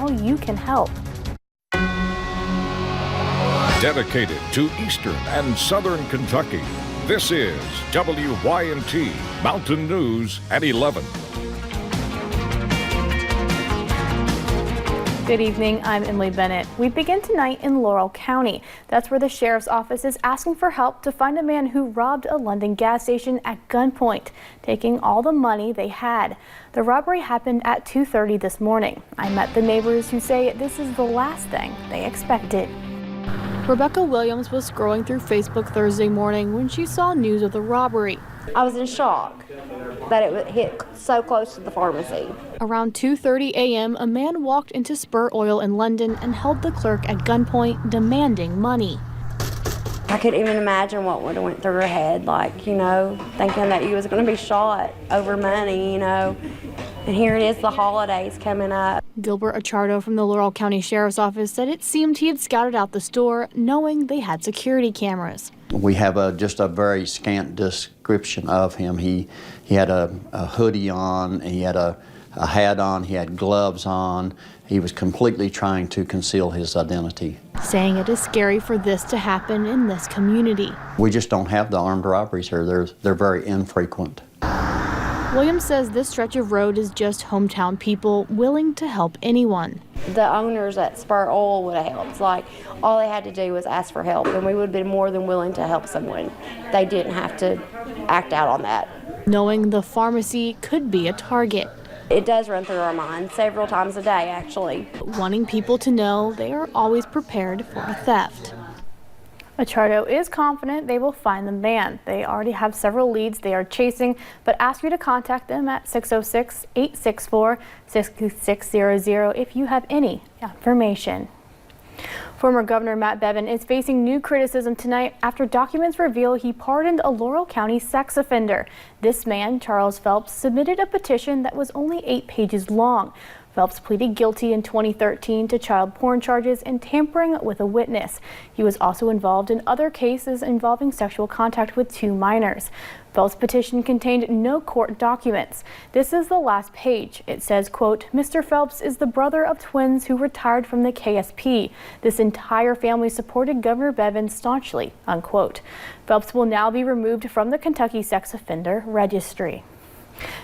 how you can help. Dedicated to Eastern and Southern Kentucky, this is WYNT Mountain News at 11. Good evening, I'm Emily Bennett. We begin tonight in Laurel County. That's where the sheriff's office is asking for help to find a man who robbed a London gas station at gunpoint, taking all the money they had. The robbery happened at 2:30 this morning. I met the neighbors who say this is the last thing they expected. Rebecca Williams was scrolling through Facebook Thursday morning when she saw news of the robbery. I was in shock that it would hit so close to the pharmacy. Around 2:30 a.m., a man walked into Spur Oil in London and held the clerk at gunpoint, demanding money. I couldn't even imagine what would have went through her head, thinking that he was going to be shot over money, And here it is, the holidays coming up. Gilbert Achardo from the Laurel County Sheriff's Office said it seemed he had scouted out the store knowing they had security cameras. We have just a very scant description of him. He had a hoodie on, he had a hat on, he had gloves on. He was completely trying to conceal his identity. Saying it is scary for this to happen in this community. We just don't have the armed robberies here. They're very infrequent. Williams says this stretch of road is just hometown people willing to help anyone. The owners at Spur Oil would have helped. All they had to do was ask for help, and we would have been more than willing to help someone. They didn't have to act out on that. Knowing the pharmacy could be a target. It does run through our mind several times a day, actually. Wanting people to know they are always prepared for a theft. Achardo is confident they will find the man. They already have several leads they are chasing, but ask you to contact them at 606-864-6600 if you have any information. Former Governor Matt Bevin is facing new criticism tonight after documents reveal he pardoned a Laurel County sex offender. This man, Charles Phelps, submitted a petition that was only 8 pages long. Phelps pleaded guilty in 2013 to child porn charges and tampering with a witness. He was also involved in other cases involving sexual contact with 2 minors. Phelps' petition contained no court documents. This is the last page. It says, quote, "Mr. Phelps is the brother of twins who retired from the KSP. This entire family supported Governor Bevin staunchly," unquote. Phelps will now be removed from the Kentucky Sex Offender Registry.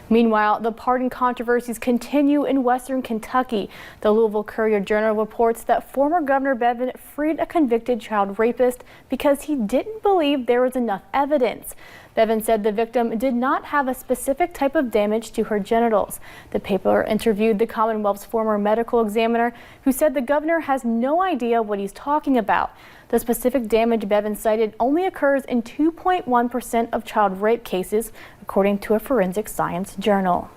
Meanwhile, the pardon controversies continue in Western Kentucky. The Louisville Courier-Journal reports that former Governor Bevin freed a convicted child rapist because he didn't believe there was enough evidence. Bevin said the victim did not have a specific type of damage to her genitals. The paper interviewed the Commonwealth's former medical examiner, who said the governor has no idea what he's talking about. The specific damage Bevin cited only occurs in 2.1% of child rape cases, according to a forensic science journal.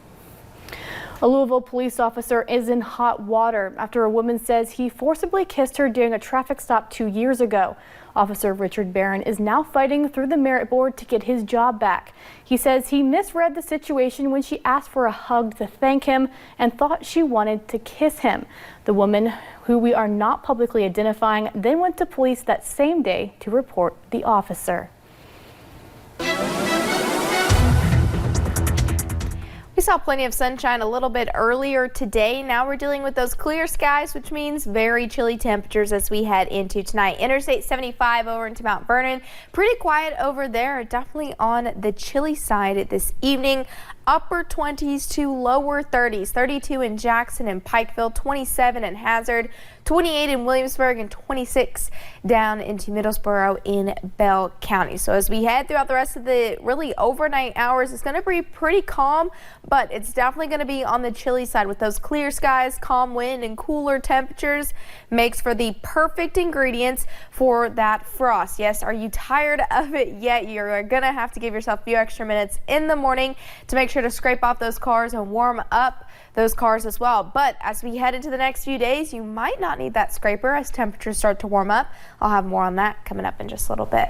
A Louisville police officer is in hot water after a woman says he forcibly kissed her during a traffic stop 2 years ago. Officer Richard Barron is now fighting through the merit board to get his job back. He says he misread the situation when she asked for a hug to thank him and thought she wanted to kiss him. The woman, who we are not publicly identifying, then went to police that same day to report the officer. We saw plenty of sunshine a little bit earlier today. Now we're dealing with those clear skies, which means very chilly temperatures as we head into tonight. Interstate 75 over into Mount Vernon. Pretty quiet over there, definitely on the chilly side this evening. Upper 20s to lower 30s, 32 in Jackson and Pikeville, 27 in Hazard, 28 in Williamsburg, and 26 down into Middlesboro in Bell County. So as we head throughout the rest of the really overnight hours, it's going to be pretty calm, but it's definitely going to be on the chilly side with those clear skies, calm wind, and cooler temperatures. Makes for the perfect ingredients for that frost. Yes, are you tired of it yet? You're going to have to give yourself a few extra minutes in the morning to make sure to scrape off those cars and warm up those cars as well. But as we head into the next few days, you might not need that scraper as temperatures start to warm up. I'll have more on that coming up in just a little bit.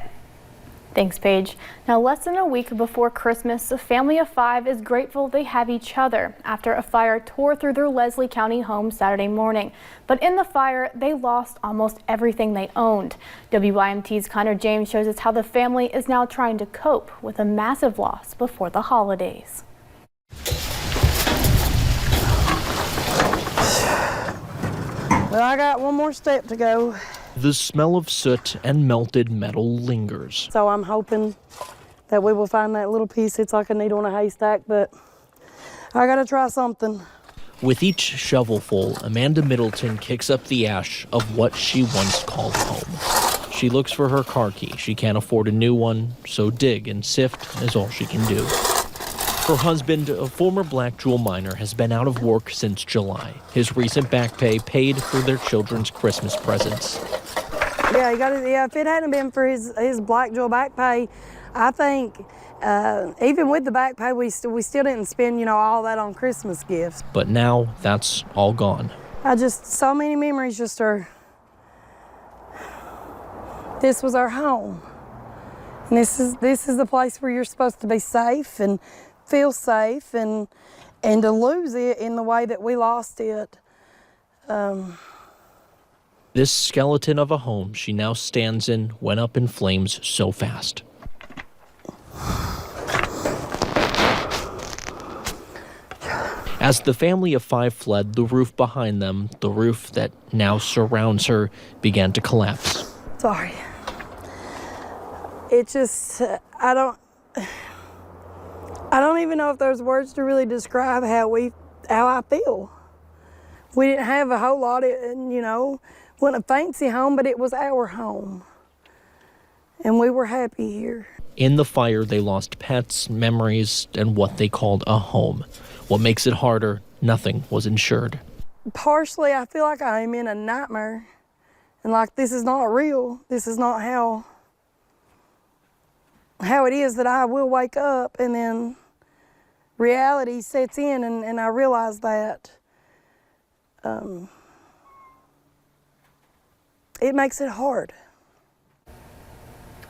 Thanks, Paige. Now, less than a week before Christmas, a family of 5 is grateful they have each other after a fire tore through their Leslie County home Saturday morning. But in the fire, they lost almost everything they owned. WYMT's Connor James shows us how the family is now trying to cope with a massive loss before the holidays. But I got one more step to go. The smell of soot and melted metal lingers. So I'm hoping that we will find that little piece. It's like a needle in a haystack, but I gotta try something. With each shovelful, Amanda Middleton kicks up the ash of what she once called home. She looks for her car key. She can't afford a new one, so dig and sift is all she can do. Her husband, a former Black Jewel miner, has been out of work since July. His recent back pay paid for their children's Christmas presents. Yeah, if it hadn't been for his Black Jewel back pay, I think even with the back pay, we still didn't spend, all that on Christmas gifts. But now that's all gone. So many memories this was our home. And this is the place where you're supposed to be safe and feel safe, and to lose it in the way that we lost it. This skeleton of a home she now stands in went up in flames so fast. As the family of 5 fled, the roof behind them, the roof that now surrounds her, began to collapse. Sorry. It just, I don't even know if there's words to really describe how I feel. We didn't have a whole lot, wasn't a fancy home, but it was our home. And we were happy here. In the fire, they lost pets, memories, and what they called a home. What makes it harder, nothing was insured. Partially, I feel like I'm in a nightmare. And like, this is not real. This is not how it is, that I will wake up and then reality sets in, and I realize that it makes it hard.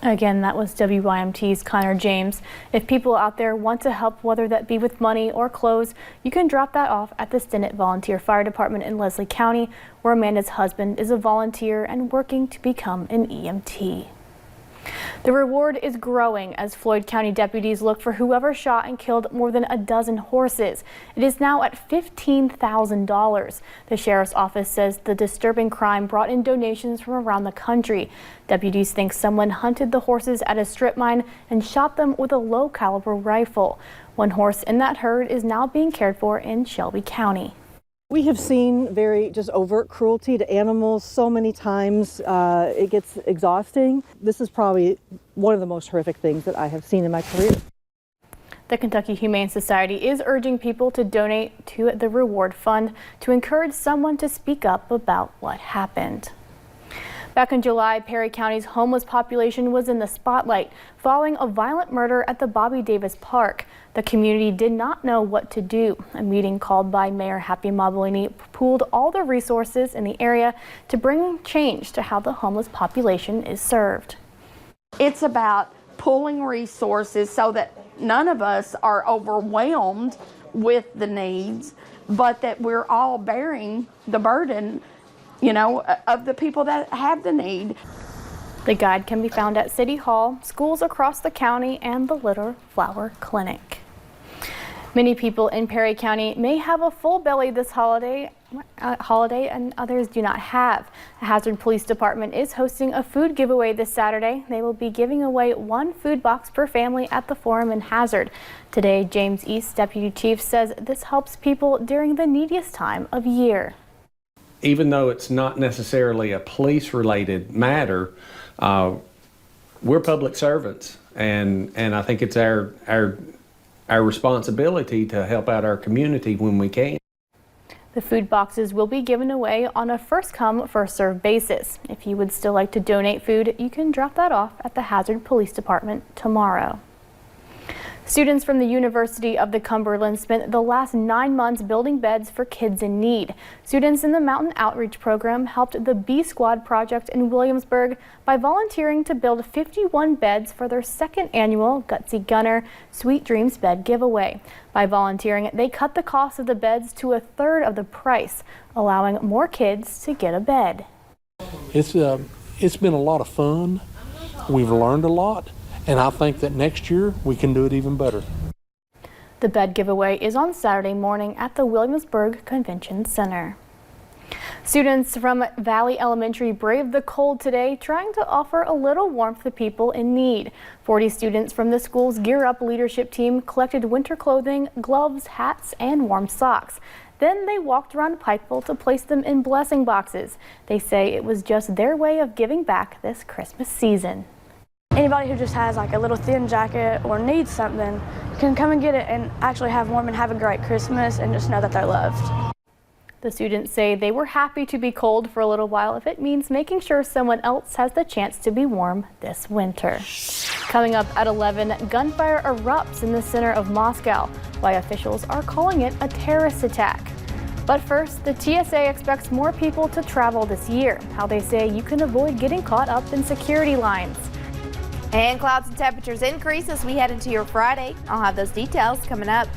Again, that was WYMT's Connor James. If people out there want to help, whether that be with money or clothes, you can drop that off at the Stinnett Volunteer Fire Department in Leslie County, where Amanda's husband is a volunteer and working to become an EMT. The reward is growing as Floyd County deputies look for whoever shot and killed more than a dozen horses. It is now at $15,000. The sheriff's office says the disturbing crime brought in donations from around the country. Deputies think someone hunted the horses at a strip mine and shot them with a low-caliber rifle. One horse in that herd is now being cared for in Shelby County. We have seen very just overt cruelty to animals so many times. It gets exhausting. This is probably one of the most horrific things that I have seen in my career. The Kentucky Humane Society is urging people to donate to the reward fund to encourage someone to speak up about what happened. Back in July, Perry County's homeless population was in the spotlight following a violent murder at the Bobby Davis Park. The community did not know what to do. A meeting called by Mayor Happy Mobilini pooled all the resources in the area to bring change to how the homeless population is served. It's about pooling resources so that none of us are overwhelmed with the needs, but that we're all bearing the burden, of the people that have the need. The guide can be found at City Hall, schools across the county, and the Little Flower Clinic. Many people in Perry County may have a full belly this holiday and others do not have. The Hazard Police Department is hosting a food giveaway this Saturday. They will be giving away 1 food box per family at the Forum in Hazard. Today, James East, Deputy Chief, says this helps people during the neediest time of year. Even though it's not necessarily a police-related matter, we're public servants, and I think it's our responsibility to help out our community when we can. The food boxes will be given away on a first-come, first-served basis. If you would still like to donate food, you can drop that off at the Hazard Police Department tomorrow. Students from the University of the Cumberland spent the last 9 months building beds for kids in need. Students in the Mountain Outreach Program helped the B Squad project in Williamsburg by volunteering to build 51 beds for their 2nd annual Gutsy Gunner Sweet Dreams Bed Giveaway. By volunteering, they cut the cost of the beds to 1/3 of the price, allowing more kids to get a bed. It's been a lot of fun. We've learned a lot. And I think that next year we can do it even better. The bed giveaway is on Saturday morning at the Williamsburg Convention Center. Students from Valley Elementary braved the cold today, trying to offer a little warmth to people in need. 40 students from the school's Gear Up leadership team collected winter clothing, gloves, hats, and warm socks. Then they walked around Pikeville to place them in blessing boxes. They say it was just their way of giving back this Christmas season. Anybody who just has like a little thin jacket or needs something can come and get it and actually have warm and have a great Christmas and just know that they're loved. The students say they were happy to be cold for a little while if it means making sure someone else has the chance to be warm this winter. Coming up at 11, gunfire erupts in the center of Moscow, why officials are calling it a terrorist attack. But first, the TSA expects more people to travel this year, how they say you can avoid getting caught up in security lines. And clouds and temperatures increase as we head into your Friday. I'll have those details coming up.